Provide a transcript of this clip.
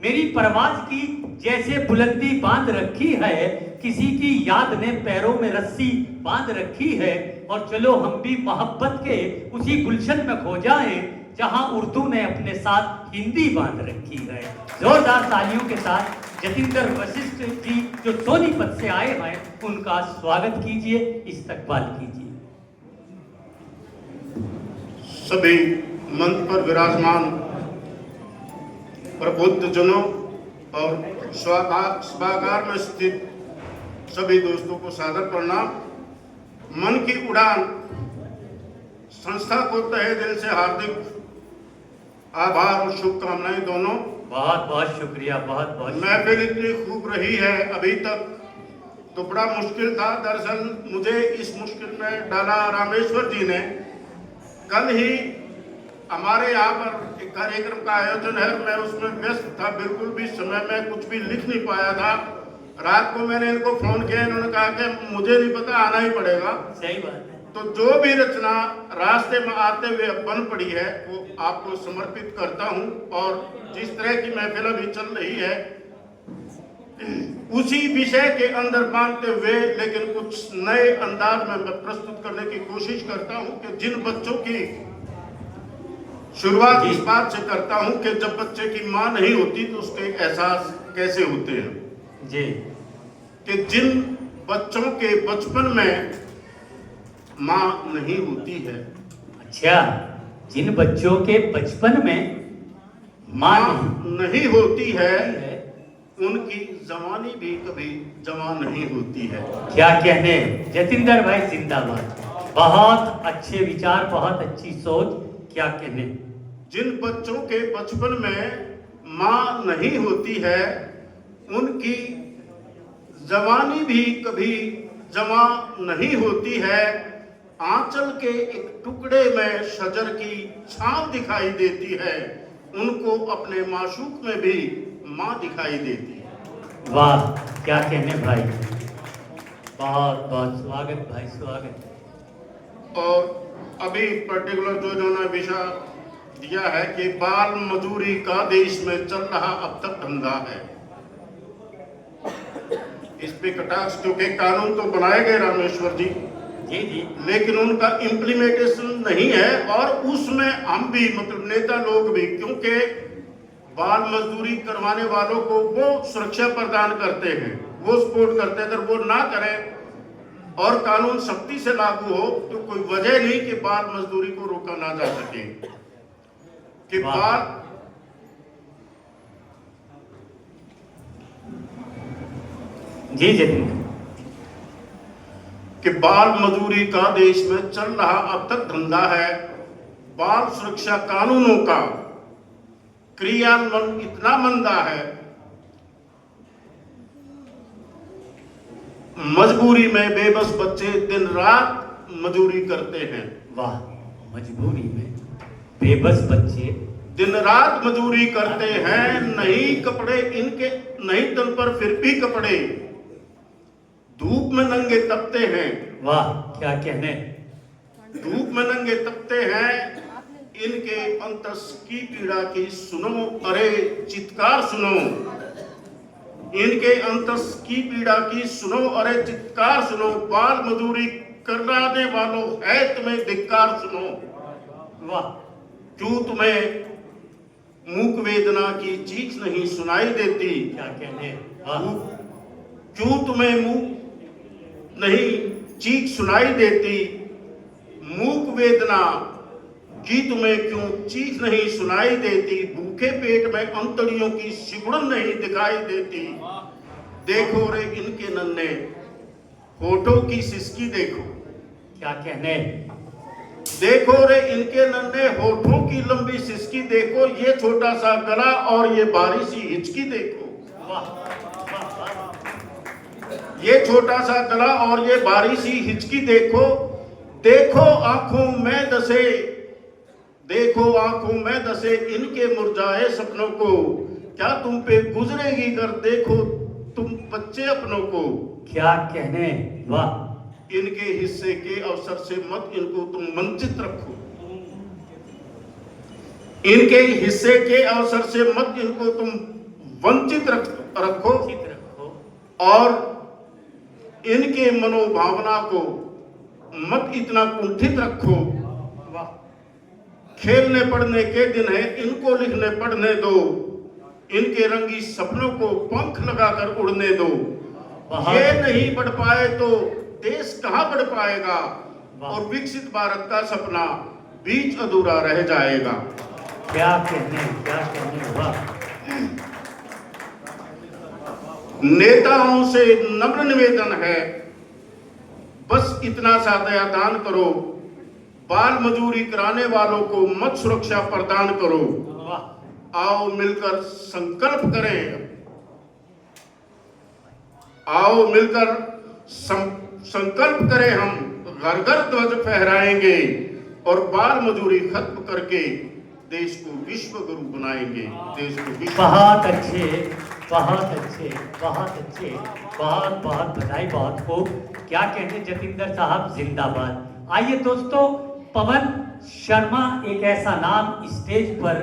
मेरी परवाज की जैसे बुलंदी बांध रखी है, किसी की याद ने पैरों में रस्सी बांध रखी है। और चलो हम भी मोहब्बत के उसी गुलशन में खो जाएं जहां उर्दू ने अपने साथ हिंदी बांध रखी है। जोरदार तालियों के साथ जतिंदर वशिष्ठ जी जो सोनीपत से आए हैं उनका स्वागत कीजिए, इस्तकबाल कीजिए। सभी मंच पर विराजमान प्रबुद्ध जनों और सभागार में स्थित सभी दोस्तों को सादर प्रणाम। मन की उड़ान संस्था को तहे दिल से हार्दिक आभार और शुभकामनाएं दोनों। बहुत बहुत शुक्रिया, बहुत बहुत। महफिल इतनी खूब रही है, अभी तक तो बड़ा मुश्किल था। दरअसल मुझे इस मुश्किल में डाला रामेश्वर जी ने। कल ही हमारे यहाँ पर एक कार्यक्रम का आयोजन है, मैं उसमें व्यस्त था, बिल्कुल भी समय में कुछ भी लिख नहीं पाया था। रात को मैंने इनको फोन किया, इन्होंने कहा कि मुझे नहीं पता, आना ही पड़ेगा। सही बात है। तो जो भी रचना रास्ते में आते हुए बन पड़ी है वो आपको समर्पित करता हूँ। और जिस तरह की महफिल अभी चल रही है उसी विषय के अंदर बांधते हुए लेकिन कुछ नए अंदाज में मैं प्रस्तुत करने की कोशिश करता हूँ कि जिन बच्चों की शुरुआत इस बात से करता हूँ कि जब बच्चे की माँ नहीं होती तो उसके एहसास कैसे होते हैं जी। कि जिन बच्चों के बचपन में माँ नहीं होती है। अच्छा, जिन बच्चों के बचपन में माँ नहीं होती है उनकी जवानी भी कभी जवान नहीं होती है। क्या कहने, जतिंदर भाई जिंदाबाद। बहुत अच्छे विचार, बहुत अच्छी सोच। क्या कहने, जिन बच्चों के बचपन में माँ नहीं होती है उनकी जवानी भी कभी जमा नहीं होती है। आंचल के एक टुकड़े में शजर की छांव दिखाई देती है, उनको अपने माशूक में भी माँ दिखाई देती है। वाह, क्या कहने भाई, बहुत बहुत स्वागत भाई, स्वागत। और अभी पर्टिकुलर जो इन्होंने विषय दिया है कि बाल मजदूरी का देश में चल रहा अब तक धंधा है, इस पे कटाक्ष, क्योंकि कानून तो बनाए गए रामेश्वर जी, जी जी, लेकिन उनका इम्प्लीमेंटेशन नहीं है। और उसमें हम भी मतलब नेता लोग भी, क्योंकि बाल मजदूरी करवाने वालों को वो सुरक्षा प्रदान करते हैं, वो सपोर्ट करते हैं। अगर वो ना करें और कानून सख्ती से लागू हो तो कोई वजह नहीं कि बाल मजदूरी को रोका ना जा सके। कि जी जतिंदर, कि बाल मजदूरी का देश में चल रहा अब तक धंधा है। बाल सुरक्षा कानूनों का क्रियान्वयन इतना मंदा है, मजबूरी में बेबस बच्चे दिन रात मजदूरी करते हैं। वाह, मजबूरी में बेबस बच्चे दिन रात मजदूरी करते हैं। नहीं कपड़े इनके, नहीं तन पर फिर भी कपड़े, धूप में नंगे तपते हैं। वाह, क्या कहने, धूप में नंगे तपते हैं। इनके अंतस की पीड़ा की सुनो, अरे चित्कार सुनो। इनके अंतस की पीड़ा की सुनो, अरे चित्कार सुनो। बाल मजदूरी कराने वालों है तुम्हें धिक्कार सुनो। वाह, क्यों तुम्हें मूक वेदना की चीख नहीं सुनाई देती? क्या कहने, वाह, क्यों तुम्हें मूक नहीं चीख सुनाई देती? मूक वेदना की तुम्हें क्यों चीख नहीं सुनाई देती? भूखे पेट में अंतड़ियों की सिकुड़न नहीं दिखाई देती? देखो रे इनके नन्हे होठों की सिसकी देखो। क्या कहने, देखो रे इनके नन्हे होठों की लंबी सिसकी देखो। ये छोटा सा गला और ये बारीक सी हिचकी देखो। वाह, ये छोटा सा गला और ये बारीक सी हिचकी देखो। देखो आंखों में दसे, देखो आंखों में दसे इनके मुरझाए सपनों को। क्या तुम पे गुजरेगी कर देखो तुम बच्चे अपनों को। क्या कहने, वाह, इनके हिस्से के अवसर से मत इनको तुम वंचित रखो। इनके हिस्से के अवसर से मत इनको तुम वंचित रखो चित रखो और इनके मनोभावना को मत इतना कुंठित रखो। वाह खेलने पढ़ने के दिन है, इनको लिखने पढ़ने दो, इनके रंगी सपनों को पंख लगाकर उड़ने दो। ये नहीं बढ़ पाए तो देश कहाँ बढ़ पाएगा और विकसित भारत का सपना बीच अधूरा रह जाएगा। क्या कहने वाह। नेताओं से नम्र निवेदन है, बस इतना सा दया दान करो, बाल मजूरी कराने वालों को मत सुरक्षा प्रदान करो। आओ मिलकर संकल्प करें, आओ मिलकर संकल्प करें, हम घर घर ध्वज फहराएंगे और बाल मजूरी खत्म करके देश को विश्व गुरु बनाएंगे। देश को विश्व बहुत अच्छे, बहुत अच्छे, बहुत अच्छे, बहुत बहुत बधाई, बहुत खूब। क्या कहते जतिंदर साहब, जिंदाबाद। आइए दोस्तों, पवन शर्मा एक ऐसा नाम स्टेज पर